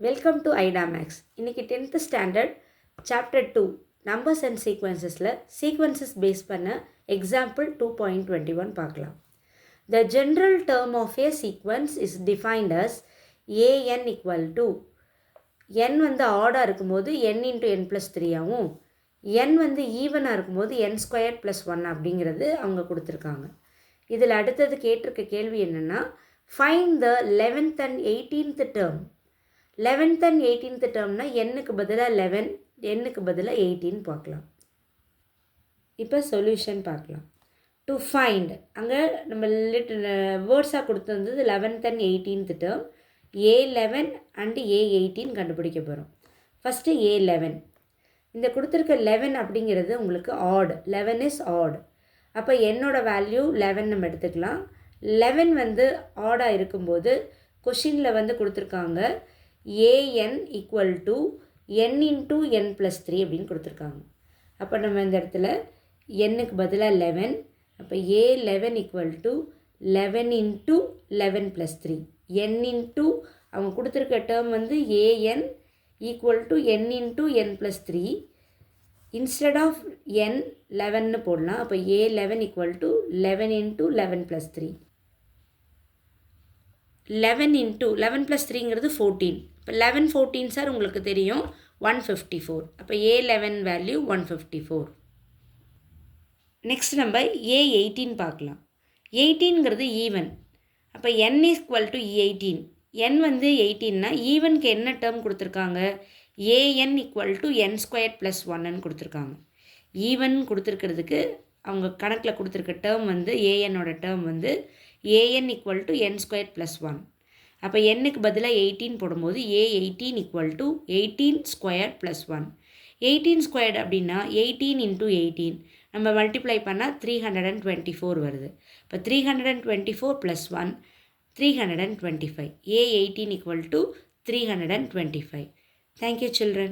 Welcome to ஐடாமேக்ஸ். இன்றைக்கி 10th standard chapter 2 numbers and சீக்வன்சஸில் சீக்வன்சஸ் பேஸ் பண்ண எக்ஸாம்பிள் 2.21 பார்க்கலாம். The general term of a sequence is defined as an equal to n வந்து ஆடாக இருக்கும்போது n into n plus 3 ஆகும், n வந்து ஈவனாக இருக்கும்போது n ஸ்கொயர் ப்ளஸ் 1 அப்படிங்கிறது அவங்க கொடுத்துருக்காங்க. இதில் அடுத்தது கேட்டிருக்க கேள்வி என்னென்னா, find the 11th and 18th term. 11th and 18th termனா என்னுக்கு பதிலாக 11, என்னுக்கு பதிலாக 18 பார்க்கலாம். இப்போ சொல்யூஷன் பார்க்கலாம். டு ஃபைண்ட் அங்கே நம்ம வேர்ட்ஸாக கொடுத்துருந்தது 11th and 18th term, A11 and A18 கண்டுபிடிக்க போகிறோம். First A11. இந்த கொடுத்துருக்க 11 அப்படிங்கிறது உங்களுக்கு ஆட், 11 இஸ் ஆட். அப்போ என்னோட வேல்யூ 11 நம்ம எடுத்துக்கலாம். 11 வந்து ஆடாக இருக்கும்போது கொஷினில் வந்து கொடுத்துருக்காங்க an equal to n into n plus 3 அப்படின்னு கொடுத்துருக்காங்க. அப்போ நம்ம இந்த இடத்துல என்னுக்கு பதிலாக 11, அப்போ A11 equal to 11 into 11 plus 3, n into அவங்க கொடுத்துருக்க டேர்ம் வந்து an equal to n into n plus 3, instead of n 11ன்னு போடலாம். அப்போ A11 equal to 11 into 11 plus 3, 11 into 11 plus 3ங்கிறது 14. இப்போ 11 14 சார் உங்களுக்கு தெரியும் 154. அப்போ A11 வேல்யூ 154. நெக்ஸ்ட் நம்ம A18 பார்க்கலாம். 18ங்கிறது ஈவன். அப்போ n ஈக்குவல் டு 18, n வந்து 18னா ஈவனுக்கு என்ன டேர்ம் கொடுத்துருக்காங்க, an equal to n square plus 1ன்னு கொடுத்துருக்காங்க. ஈவன் கொடுத்துருக்கிறதுக்கு அவங்க கணக்கில் கொடுத்துருக்க டேர்ம் வந்து ஏஎன்னோட டேர்ம் வந்து an equal to n square plus 1. அப்போ என்னுக்கு பதிலாக 18 போடும்போது A18 equal to 18 square plus 1. 18 squared அப்படின்னா 18 இன்ட்டு 18 நம்ம மல்டிப்ளை பண்ணால் 324 வருது. இப்போ 324 plus 1 325. A18 equal to 325. Thank you children.